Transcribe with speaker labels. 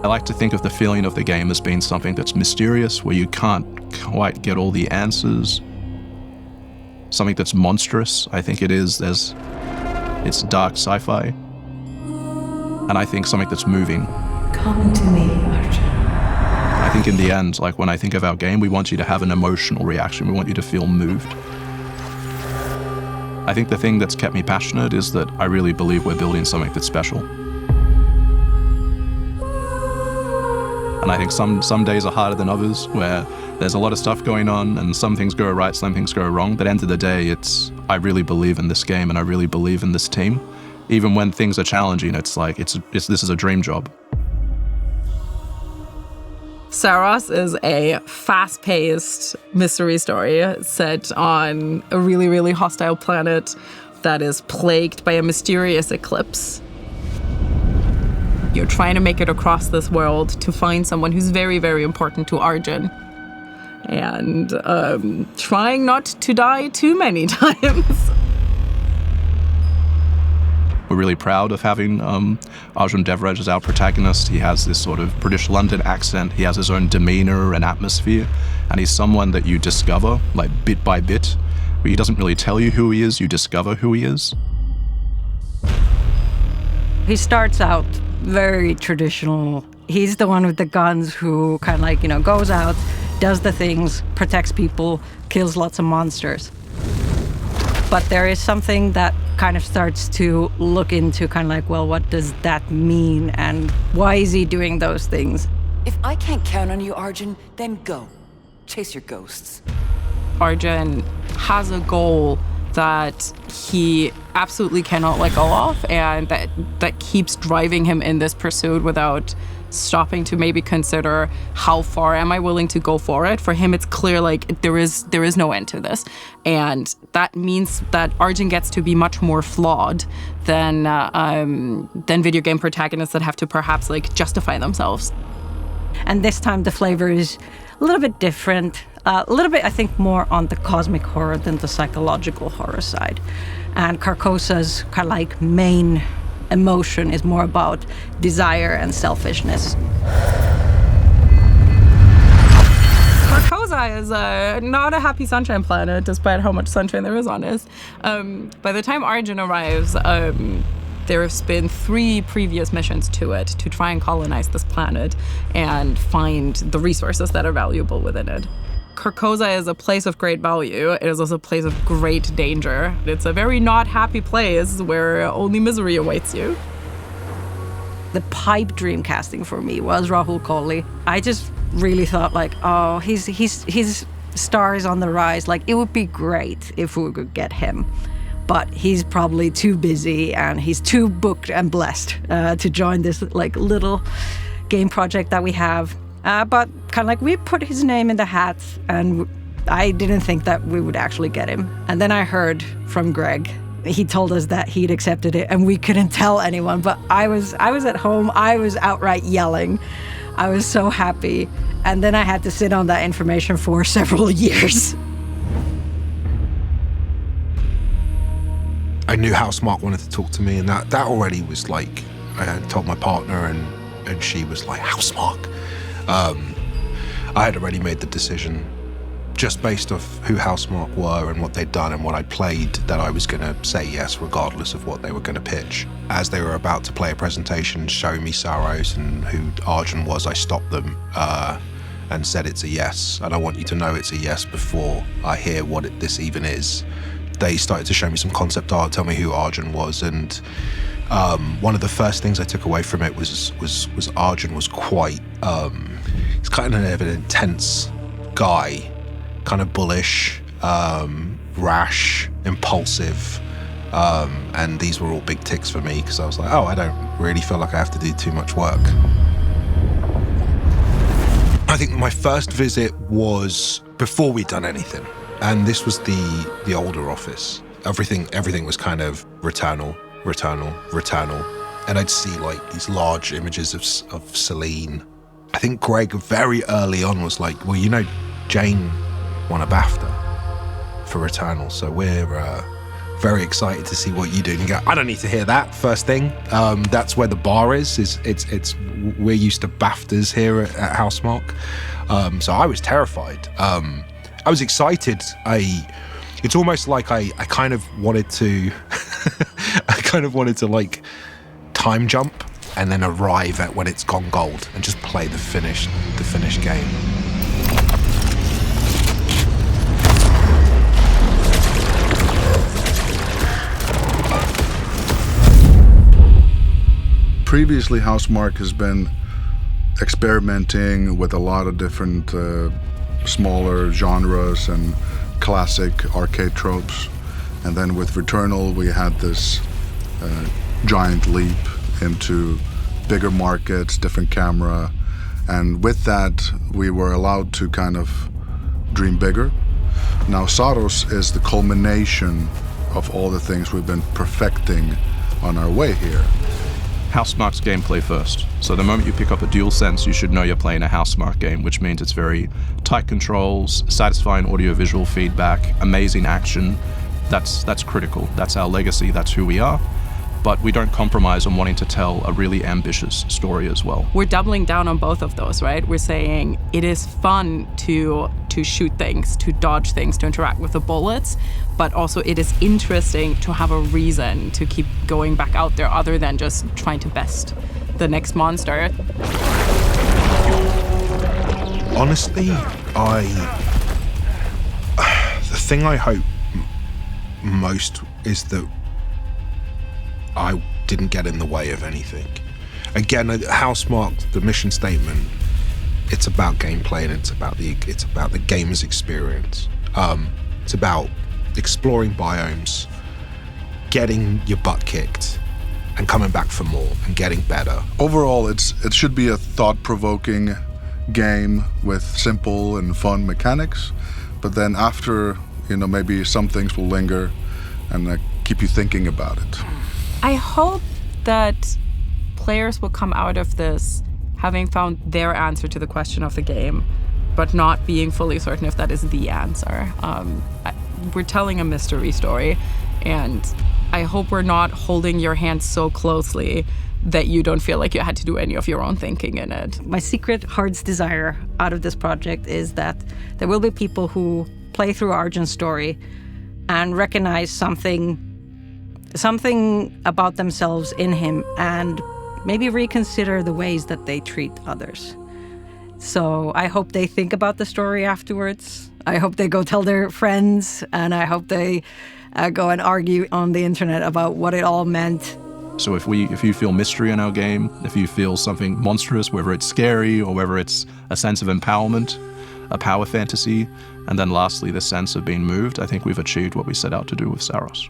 Speaker 1: like to think of the feeling of the game as being something that's mysterious, where you can't quite get all the answers. Something that's monstrous, I think it is. It's dark sci-fi. And I think something that's moving.
Speaker 2: Come to me, Archer.
Speaker 1: I think in the end, like when I think of our game, we want you to have an emotional reaction. We want you to feel moved. I think the thing that's kept me passionate is that I really believe we're building something that's special. And I think some days are harder than others, where there's a lot of stuff going on and some things go right, some things go wrong. But at the end of the day, I really believe in this game and I really believe in this team. Even when things are challenging, it's like, this is a dream job.
Speaker 3: Saros is a fast-paced mystery story set on a really, really hostile planet that is plagued by a mysterious eclipse. You're trying to make it across this world to find someone who's very, very important to Arjun. And trying not to die too many times.
Speaker 1: We're really proud of having Arjun Devraj as our protagonist. He has this sort of British London accent. He has his own demeanor and atmosphere. And he's someone that you discover, like bit by bit. But he doesn't really tell you who he is, you discover who he is.
Speaker 4: He starts out very traditional. He's the one with the guns who kind of like, goes out, does the things, protects people, kills lots of monsters. But there is something that kind of starts to look into kind of like, well, what does that mean? And why is he doing those things?
Speaker 5: If I can't count on you, Arjun, then go. Chase your ghosts.
Speaker 3: Arjun has a goal that he absolutely cannot let go of, and that keeps driving him in this pursuit without stopping to maybe consider how far am I willing to go for it. For him, it's clear like there is no end to this, and that means that Arjun gets to be much more flawed than video game protagonists that have to perhaps like justify themselves.
Speaker 4: And this time the flavor is a little bit different, a little bit I think more on the cosmic horror than the psychological horror side. And Carcosa's kind of like main emotion is more about desire and selfishness.
Speaker 3: Carcosa is not a happy sunshine planet, despite how much sunshine there is on it. By the time Arjun arrives, there have been 3 previous missions to it to try and colonize this planet and find the resources that are valuable within it. Carcosa is a place of great value. It is also a place of great danger. It's a very not happy place where only misery awaits you.
Speaker 4: The pipe dream casting for me was Rahul Kohli. I just really thought like, oh, his star is on the rise. Like, it would be great if we could get him. But he's probably too busy and he's too booked and blessed to join this like little game project that we have. But kind of like we put his name in the hat, and I didn't think that we would actually get him. And then I heard from Greg. He told us that he'd accepted it, and we couldn't tell anyone. But I was at home. I was outright yelling. I was so happy. And then I had to sit on that information for several years.
Speaker 6: I knew Housemarque wanted to talk to me, and that already was like, I had told my partner, and she was like, Housemarque. I had already made the decision, just based off who Housemarque were and what they'd done and what I'd played, that I was going to say yes, regardless of what they were going to pitch. As they were about to play a presentation showing me Saros and who Arjun was, I stopped them and said it's a yes. And I want you to know it's a yes before I hear what this even is. They started to show me some concept art, tell me who Arjun was, and one of the first things I took away from it was Arjun was quite, he's kind of an intense guy, kind of bullish, rash, impulsive, and these were all big ticks for me because I was like, oh, I don't really feel like I have to do too much work. I think my first visit was before we'd done anything, and this was the older office. Everything was kind of Returnal, and I'd see like these large images of Celine. I think Greg very early on was like, well, Jane won a BAFTA for Returnal, so we're very excited to see what you do. And you go, I don't need to hear that first thing. That's where the bar is. It's we're used to BAFTAs here at Housemarque. So I was terrified. I was excited. It's almost like I kind of wanted to like time jump and then arrive at when it's gone gold and just play the finished game.
Speaker 7: Previously, Housemarque has been experimenting with a lot of different smaller genres and classic arcade tropes. And then with Returnal, we had this giant leap into bigger markets, different camera. And with that, we were allowed to kind of dream bigger. Now, Saros is the culmination of all the things we've been perfecting on our way here.
Speaker 1: Housemarque's gameplay first. So the moment you pick up a DualSense, you should know you're playing a Housemarque game, which means it's very tight controls, satisfying audio-visual feedback, amazing action. That's critical. That's our legacy. That's who we are. But we don't compromise on wanting to tell a really ambitious story as well.
Speaker 3: We're doubling down on both of those, right? We're saying it is fun to shoot things, to dodge things, to interact with the bullets, but also it is interesting to have a reason to keep going back out there other than just trying to best the next monster.
Speaker 6: Honestly, the thing I hope most is that I didn't get in the way of anything. Again, Housemarque, the mission statement, it's about gameplay and it's about the gamer's experience. It's about exploring biomes, getting your butt kicked, and coming back for more and getting better.
Speaker 7: Overall, it should be a thought-provoking game with simple and fun mechanics, but then after, maybe some things will linger and keep you thinking about it.
Speaker 3: I hope that players will come out of this having found their answer to the question of the game, but not being fully certain if that is the answer. We're telling a mystery story, and I hope we're not holding your hand so closely that you don't feel like you had to do any of your own thinking in it.
Speaker 4: My secret heart's desire out of this project is that there will be people who play through Arjun's story and recognize something about themselves in him and maybe reconsider the ways that they treat others. So I hope they think about the story afterwards. I hope they go tell their friends, and I hope they go and argue on the internet about what it all meant.
Speaker 1: So if you feel mystery in our game, if you feel something monstrous, whether it's scary or whether it's a sense of empowerment, a power fantasy, and then lastly the sense of being moved, I think we've achieved what we set out to do with Saros.